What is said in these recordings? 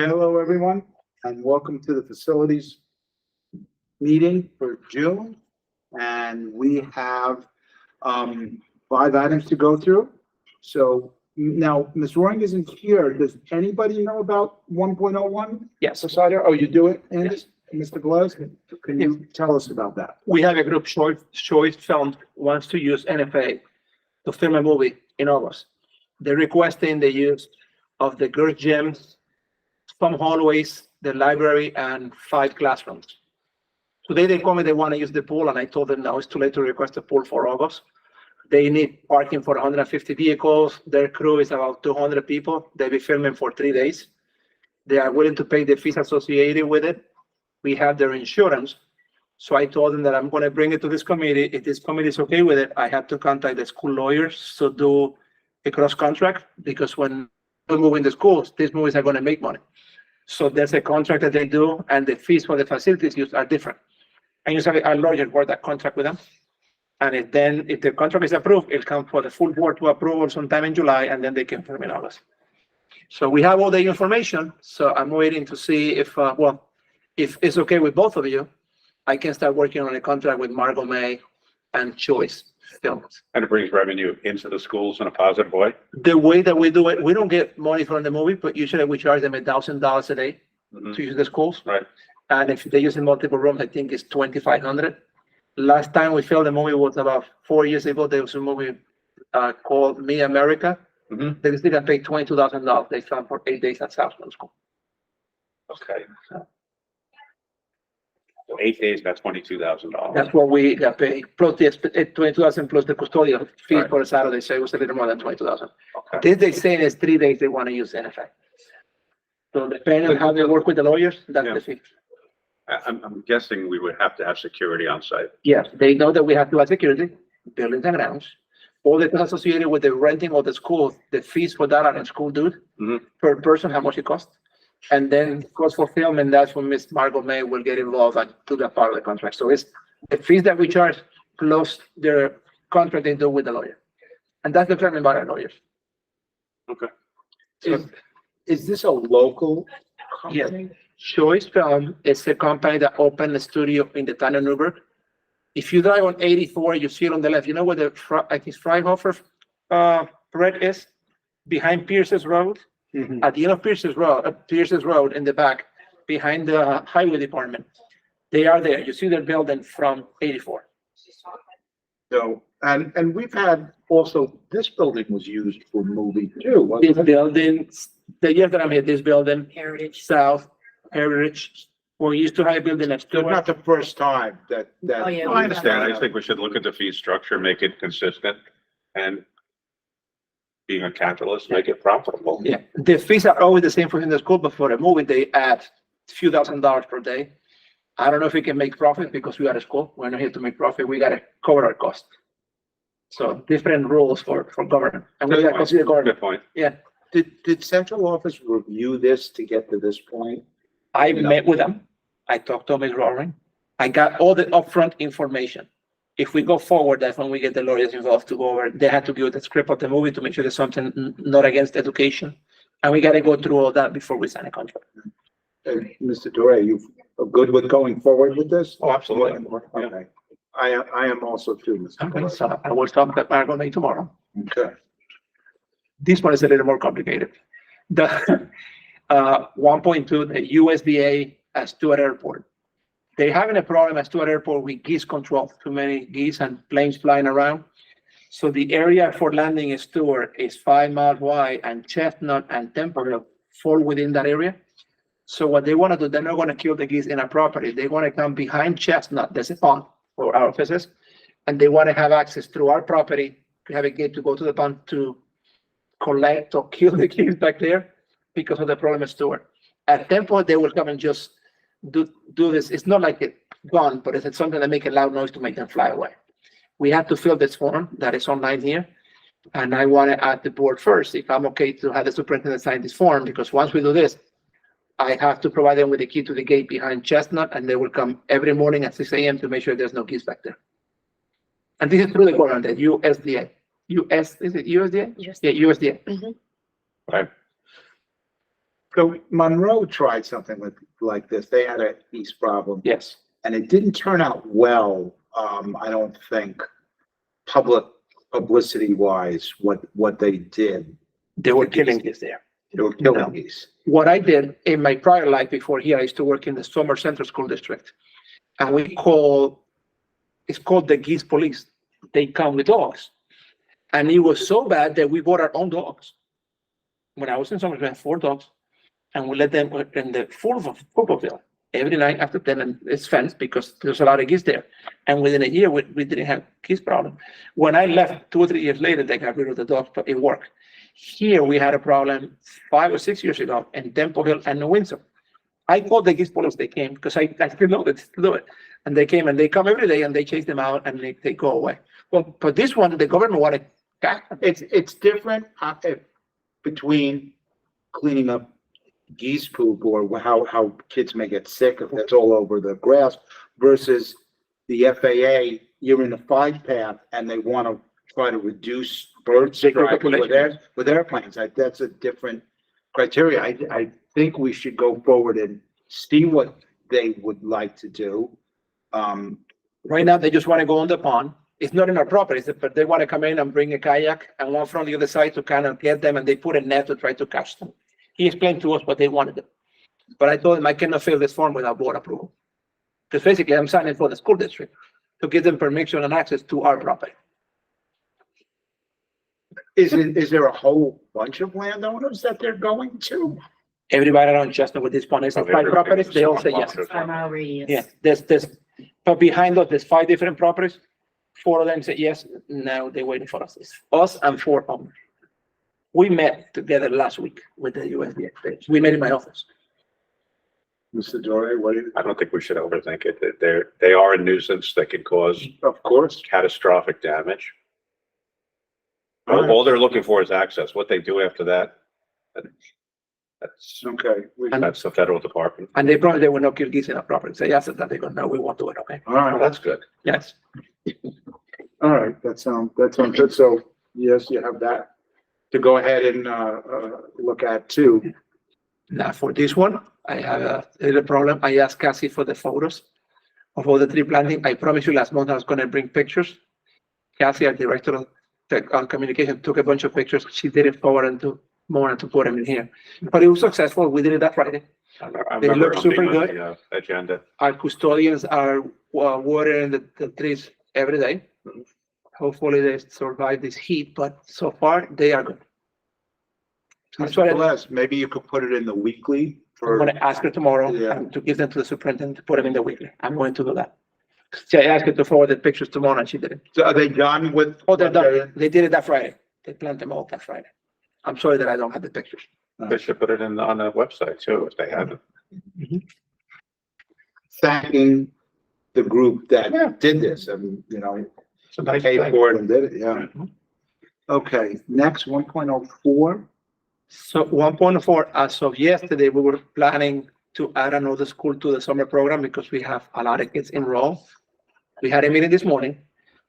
Hello, everyone, and welcome to the facilities meeting for June. And we have 5 items to go through. So now, Ms. Roaring isn't here. Does anybody know about 1.01? Yes, Society? Oh, you do it, Andy? Yes. Mr. Glass, can you tell us about that? we have a group Choice Film wants to use NFA to film a movie in August. They're requesting the use of the girls' gyms, some hallways, the library, and 5 classrooms. Today they called me, they want to use the pool, and I told them, no, it's too late to request a pool for August. They need parking for 150 vehicles. Their crew is about 200 people. They'll be filming for 3 days. They are willing to pay the fees associated with it. We have their insurance. So I told them that I'm going to bring it to this committee. If this committee is okay with it, I have to contact the school lawyers to do a cross contract, because when we move in the schools, these movies are going to make money. So there's a contract that they do, and the fees for the facilities used are different. And usually our lawyer work that contract with them. And if the contract is approved, it'll come for the full board to approval sometime in July, and then they can film in August. So we have all the information. So I'm waiting to see if it's okay with both of you, I can start working on a contract with Margot May and Choice Films. And it brings revenue into the schools in a positive way. The way that we do it, we don't get money from the movie, but usually we charge them $1,000 a day to use the schools. Right. And if they use in multiple rooms, I think it's 2,500. Last time we filmed the movie was about 4 years ago. There was a movie called Me America. They didn't pay $22,000. They filmed for 8 days at Southland School. Okay. So 8 days, that's $22,000. That's what we got paid, plus the 22,000 plus the custodial fee Right. for a Saturday, so it was a little more than 22,000. Okay. This they say is 3 days they want to use NFA. So depending on how they work with the lawyers, that's Yeah. the fee. I'm guessing we would have to have security on site. Yes, they know that we have to have security, buildings and grounds. All the costs associated with the renting of the school, the fees for that are in school dues per person, how much it costs. And then cost for film, and that's when Miss Margot May will get involved and do that part of the contract. So it's the fees that we charge plus their contract they do with the lawyer. And that's determined by our lawyers. Okay. Is this a local Yes. company? Choice Film is a company that opened a studio in the town of Newburgh. If you drive on 84, you see it on the left. You know where the I think Freihofer bread is? Behind Pierce's Road. Mhm. At the end of Pierce's Road in the back, behind the highway department. They are there. You see their building from 84. So, and we've had also, this building was used for movie too, This wasn't it? building, the year that I'm here, this building, Heritage South, Heritage, we used to have a building next So door. not the first time that. Oh, yeah. No, I understand. I just think we should look at the fee structure, make it consistent, and being a capitalist, make it profitable. Yeah, the fees are always the same for in the school, but for a movie, they add a few $1,000s per day. I don't know if we can make profit because we are a school. We're not here to make profit. We gotta cover our costs. So different rules for government. And we gotta consider government. Good point. Did central office review this to get to this point? I met with them. I talked to Ms. Roaring. I got all the upfront information. If we go forward, that's when we get the lawyers involved to go over. They had to give the script of the movie to make sure there's something not against education. And we gotta go through all that before we sign a contract. Mr. Dore, you are good with going forward with this? Oh, absolutely. Okay. I am also too, Mr. Okay, Dore. so I will talk to Margot May tomorrow. Okay. This one is a little more complicated. The 1.2, the USDA at Stewart Airport. They're having a problem at Stewart Airport with geese control, too many geese and planes flying around. So the area for landing in Stewart is 5 miles wide, and Chestnut and Temple fall within that area. So what they want to do, they're not going to kill the geese in our property. They want to come behind Chestnut, there's a pond for our offices, and they want to have access through our property to have a gate to go to the pond to collect or kill the geese back there because of the problem at Stewart. At Temple, they will come and just do this. It's not like a gun, but it's something that make a loud noise to make them fly away. We have to fill this form that is online here. And I want to add the board first, if I'm okay to have the superintendent sign this form, because once we do this, I have to provide them with the key to the gate behind Chestnut, and they will come every morning at 6 a.m. to make sure there's no geese back there. And this is through the government, the USDA. Is it USDA? Yes. Yeah, USDA. Right. So Monroe tried something like this. They had a geese problem Yes, and it didn't turn out well. I don't think publicity wise, what they did. they were killing geese there. They were killing geese. What I did in my prior life before here, I used to work in the Summer Central School District. And it's called the geese police. They come with dogs. And it was so bad that we bought our own dogs. When I was in summer, we had 4 dogs. And we let them in the football field every night after then, and it's fenced because there's a lot of geese there. And within a year, we didn't have geese problem. When I left 2 or 3 years later, they got rid of the dogs, but it worked. Here, we had a problem 5 or 6 years ago in Temple Hill and New Windsor. I called the geese police, they came, because I still know that to do it. And they came, and they come every day, and they chase them out, and they go away. Well, but this one, the government wanted, It's different between cleaning up geese poop or how kids may get sick if that's all over the grass versus the FAA, you're in a flight path and they want to try to reduce bird strike with airplanes. That's a different criteria. I think we should go forward and see what they would like to do. right now, they just want to go on the pond. It's not in our properties, but they want to come in and bring a kayak and one from the other side to kind of get them, and they put a net to try to catch them. He explained to us what they wanted to do. But I told him I cannot fill this form without board approval. Because basically I'm signing for the school district to give them permission and access to our property. Is there a whole bunch of landowners that they're going to? Everybody around Chestnut with this pond is 5 properties, they all say yes. Yeah, there's, but behind us, there's 5 different properties. 4 of them say yes, now they're waiting for us. It's us and 4 owners. We met together last week with the USDA. We met in my office. Mr. Dore, what do you? I don't think we should overthink it. They are a nuisance that can cause Of course. catastrophic damage. All right. All they're looking for is access. What they do after that, that's Okay. that's the federal department. And they promised they will not kill geese in our property. So yes, that they go, no, we won't do it, okay? All right. Oh, that's good. Yes. All right. That sounds good. So yes, you have that to go ahead and, look at too. Now for this one, I have a little problem. I asked Cassie for the photos of all the tree planting. I promised you last month I was gonna bring pictures. Cassie, our director of communication, took a bunch of pictures. She didn't forward them to Mona to put them in here. But it was successful. We did it that Friday. I They remember look it super being on good. the, agenda. Our custodians are watering the trees every day. Hopefully they survive this heat, but so far they are good. That's what Maybe you could put it in the weekly I'm gonna for, ask her tomorrow Yeah. to give them to the superintendent to put them in the weekly. I'm going to do that. So I asked her to forward the pictures to Mona and she didn't. so are they done with? Oh, they're done. They did it that Friday. They planted them all that Friday. I'm sorry that I don't have the pictures. They should put it on the website too, if they haven't. Thanking the group Yeah. that did this and, you know, It's a nice paid thing. for it and did it, yeah. Okay, next 1.04. So 1.4, as of yesterday, we were planning to add another school to the summer program because we have a lot of kids enrolled. We had a meeting this morning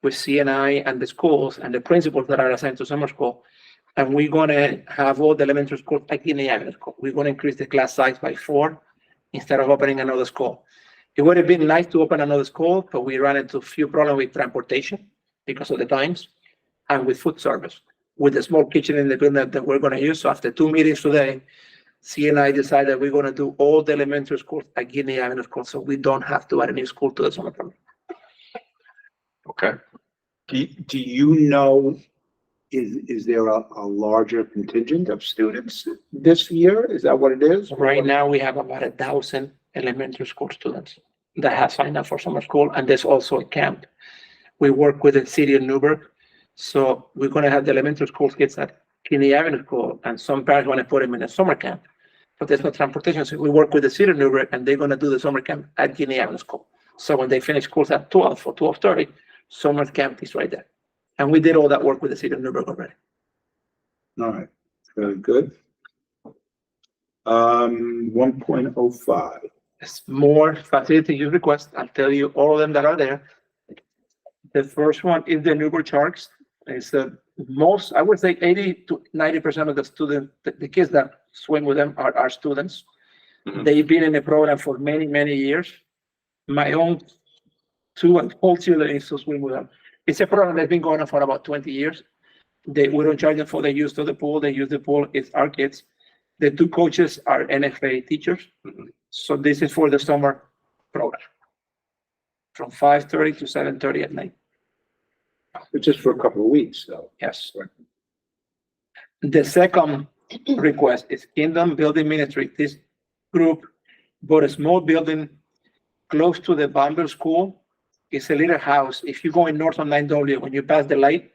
with CNI and the schools and the principals that are assigned to summer school. And we're gonna have all the elementary schools like in the Avenue School. We're gonna increase the class size by 4 instead of opening another school. It would have been nice to open another school, but we ran into a few problems with transportation because of the times and with food service. With the small kitchen in the building that we're gonna use. So after 2 meetings today, CNI decided we're gonna do all the elementary schools at Guinea Avenue School, so we don't have to add a new school to the summer program. Okay. Do you know, is there a larger contingent of students this year? Is that what it is? Right now, we have about 1,000 elementary school students that have signed up for summer school, and there's also a camp. We work with the city of Newburgh, so we're gonna have the elementary school kids at Guinea Avenue School, and some parents wanna put them in a summer camp. But there's no transportation, so we work with the city of Newburgh, and they're gonna do the summer camp at Guinea Avenue School. So when they finish schools at 12 or 12:30, summer camp is right there. And we did all that work with the city of Newburgh already. All right, very good. 1.05. It's more facility use requests. I'll tell you all of them that are there. The first one is the Newburgh Sharks. It's the most, I would say 80 to 90% of the students, the kids that swim with them are students. Mhm. They've been in the program for many, many years. My own 2 and 4 children used to swim with them. It's a program that's been going on for about 20 years. We don't charge them for the use of the pool. They use the pool. It's our kids. The 2 coaches are NFA teachers. Mhm. So this is for the summer program from 5:30 to 7:30 at night. It's just for a couple of weeks, though. Yes. The second request is Kingdom Building Ministry. This group bought a small building close to the Bible School. It's a little house. If you're going north on 9W, when you pass the light,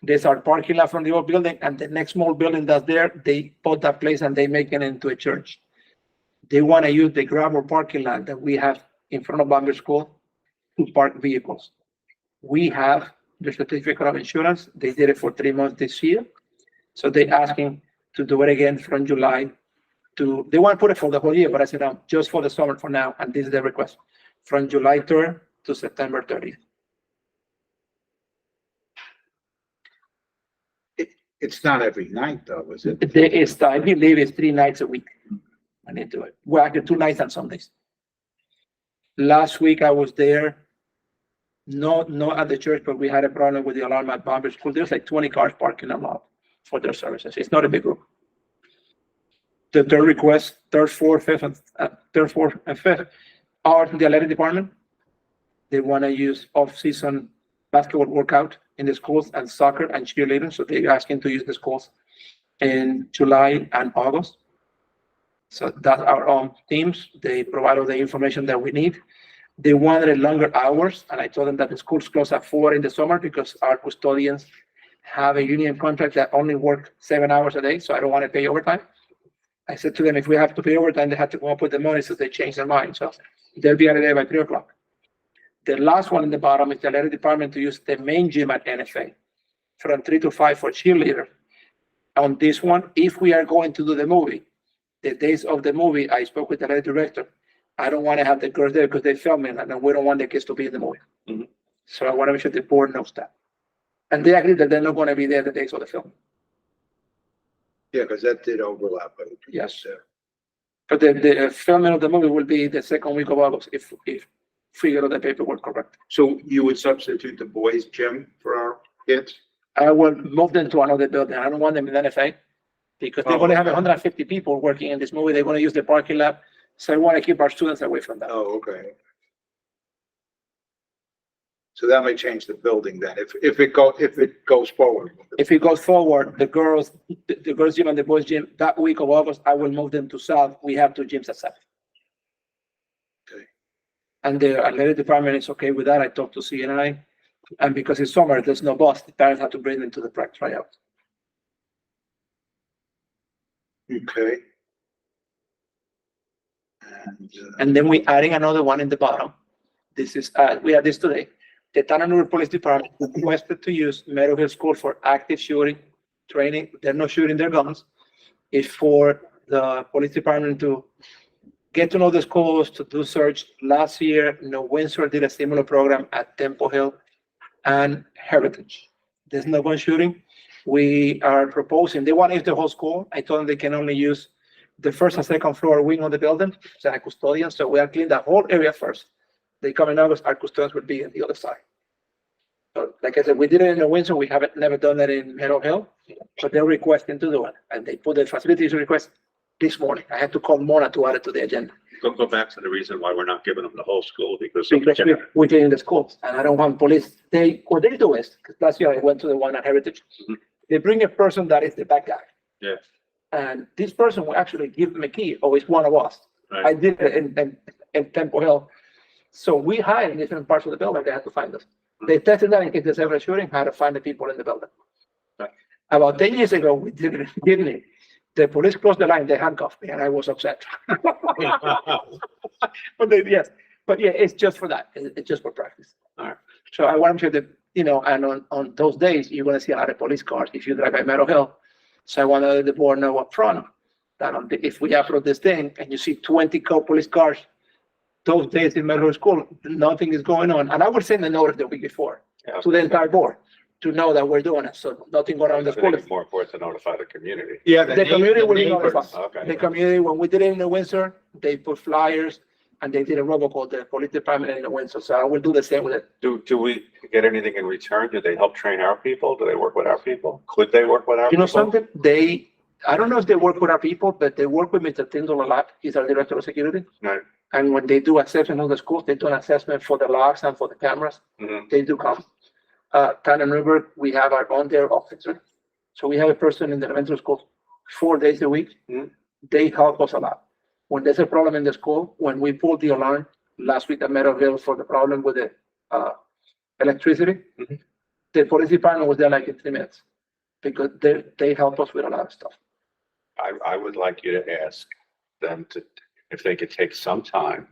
there's our parking lot from the old building, and the next small building that's there, they bought that place and they make it into a church. They want to use the gravel parking lot that we have in front of Bible School to park vehicles. We have the certificate of insurance. They did it for 3 months this year. So they're asking to do it again from July to, they want to put it for the whole year, but I said, just for the summer for now, and this is the request, from July 3rd to September 30th. It's not every night, though, is it? There is, I believe it's 3 nights a week when they do it. Well, actually 2 nights on Sundays. Last week I was there, not at the church, but we had a problem with the alarm at Bible School. There's like 20 cars parking a lot for their services. It's not a big group. The third request, third, fourth, fifth, and fifth are the athletic department. They want to use off-season basketball workout in the schools and soccer and cheerleading. So they're asking to use the schools in July and August. So that's our own teams. They provide all the information that we need. They wanted longer hours, and I told them that the schools close at 4 in the summer because our custodians have a union contract that only work 7 hours a day, so I don't want to pay overtime. I said to them, if we have to pay overtime, they have to come up with the money, so they change their mind. So they'll be out of there by 3 o'clock. The last one in the bottom is the athletic department to use the main gym at NFA from 3 to 5 for cheerleader. On this one, if we are going to do the movie, the days of the movie, I spoke with the athletic director. I don't want to have the girls there because they film it, and we don't want the kids to be in the movie. Mhm. So I want to make sure the board knows that. And they agree that they're not going to be there the days of the film. Yeah, because that did overlap. But Yes. But the filming of the movie will be the second week of August if we get all the paperwork correct. So you would substitute the boys' gym for our kids? I will move them to another building. I don't want them in NFA because they're Oh, going to have okay. 150 people working in this movie. They're going to use the parking lot. So I want to keep our students away from that. Oh, okay. So that may change the building then, if it goes forward. If it goes forward, the girls gym and the boys gym, that week of August, I will move them to South. We have 2 gyms at South. Okay. And the athletic department is okay with that. I talked to CNI. And because it's summer, there's no bus. The parents have to bring them to the practice tryout. Okay. And then we're adding another one in the bottom. This is, we had this today. The Tananur Police Department requested to use Meadowhill School for active shooting training. They're not shooting their guns. It's for the police department to get to know the schools, to do search. Last year, Windsor did a similar program at Temple Hill and Heritage. There's no gun shooting. We are proposing, they want to use the whole school. I told them they can only use the first and second floor wing of the building, so a custodian. So we are cleaning that whole area first. They come in August, our custodians will be on the other side. So like I said, we did it in Windsor. We haven't never done that in Meadow Hill, but they're requesting to do it. And they put the facilities request this morning. I had to call Mona to add it to the agenda. Go back to the reason why we're not giving them the whole school because. Because we're cleaning the schools and I don't want police. What they do is, because last year I went to the one at Heritage, Mhm. they bring a person that is the bad guy. Yeah. And this person will actually give them a key, or it's one of us. Right. I did it in Temple Hill. So we hide in different parts of the building. They had to find us. They tested that in case there's ever a shooting, how to find the people in the building. Right. About 10 years ago, we did it, didn't it? The police crossed the line, they handcuffed me, and I was upset. But yes, it's just for that. It's just for practice. All right. So I want to make sure that, and on those days, you're going to see a lot of police cars if you drive by Meadow Hill. So I want to let the board know up front that if we upload this thing and you see 20 police cars, those days in Meadow Hill School, nothing is going on. And I would send a notice the week before to the entire board to know that we're doing it, so nothing going on in the I school. think it's more important to notify the community. Yeah, The community will be neighbors. notified. Okay. The community, when we did it in the Windsor, they put flyers and they did a robocall, the police department in the Windsor, so I will do the same with it. Do we get anything in return? Do they help train our people? Do they work with our people? Could they work with our You know people? something, I don't know if they work with our people, but they work with Mr. Tindall a lot, he's our director of security. Right. And when they do assessment of the schools, they do an assessment for the logs and for the cameras, Mhm. they do come. Cannon River, we have our own there officer. So we have a person in the elementary school 4 days a week. Mhm. They help us a lot. When there's a problem in the school, when we pulled the alarm last week at Meadowville for the problem with the electricity, Mhm. the police department was there like in 3 minutes because they help us with a lot of stuff. I would like you to ask them to, if they could take some time,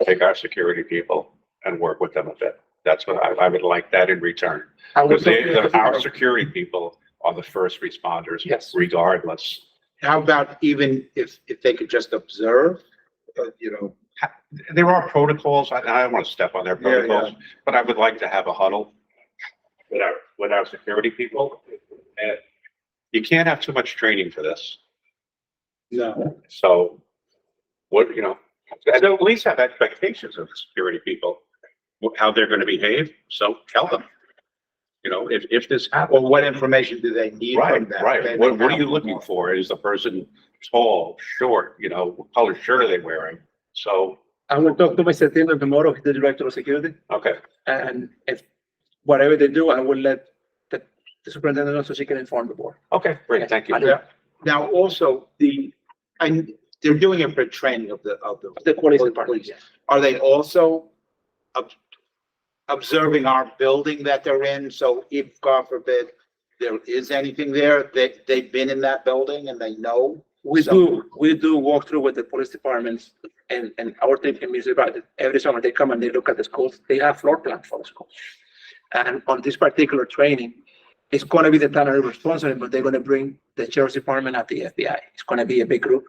take our security people and work with them a bit. That's what I would like that in return. I will Because our security people are the first responders. Yes. Regardless. How about even if they could just observe, There are protocols. I don't want to step on their Yeah, yeah. protocols, but I would like to have a huddle with our security people. And you can't have too much training for this. no. So what, and at least have expectations of the security people, how they're going to behave. So tell them, if this happens. Or what information do they need from Right, them? right. What are you looking for? Is the person tall, short, what color shirt are they wearing? So, I will talk to Mr. Tindall tomorrow, he's the director of security. okay, And if whatever they do, I will let the superintendent know so she can inform the board. okay, great, thank you. Yeah. Now, also and they're doing it for training of the The police department, police. Are they also observing our building that they're in? So if, God forbid, there is anything there, they've been in that building and they know? We do walk through with the police departments and our team can be about every summer they come and they look at the schools. They have floor plans for the schools. And on this particular training, it's going to be the town responsible, but they're going to bring the sheriff's department at the FBI. It's going to be a big group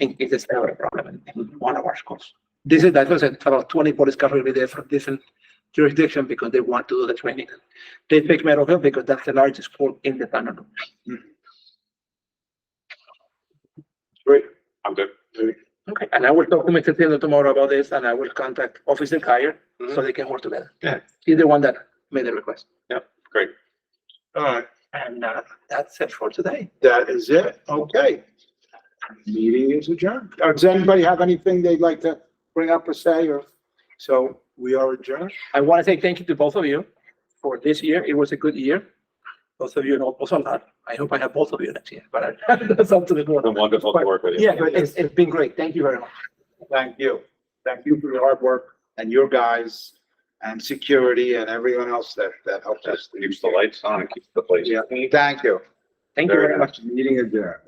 in case there's ever a problem in one of our schools. That was about 20 police cars will be there from different jurisdiction because they want to do the training. They pick Meadowville because that's the largest school in the town. Great. I'm good. Okay, and I will talk to Mr. Taylor tomorrow about this, and I will contact Officer Kyer so Mhm. they can work together. Yeah. He's the one that made the request. Great. All right, And that's it for today. that is it. Okay. Meeting is adjourned. Does anybody have anything they'd like to bring up or say, or, so we are adjourned? I want to say thank you to both of you for this year. It was a good year. Both of you know also a lot. I hope I have both of you next year, but that's up to the board. It's wonderful to work with you. Yeah, but it's been great. Thank you very much. Thank you. Thank you for your hard work and your guys and security and everyone else that helped us. Keeps the lights on, keeps the place. Yeah, thank you. Thank you very much. Meeting adjourned.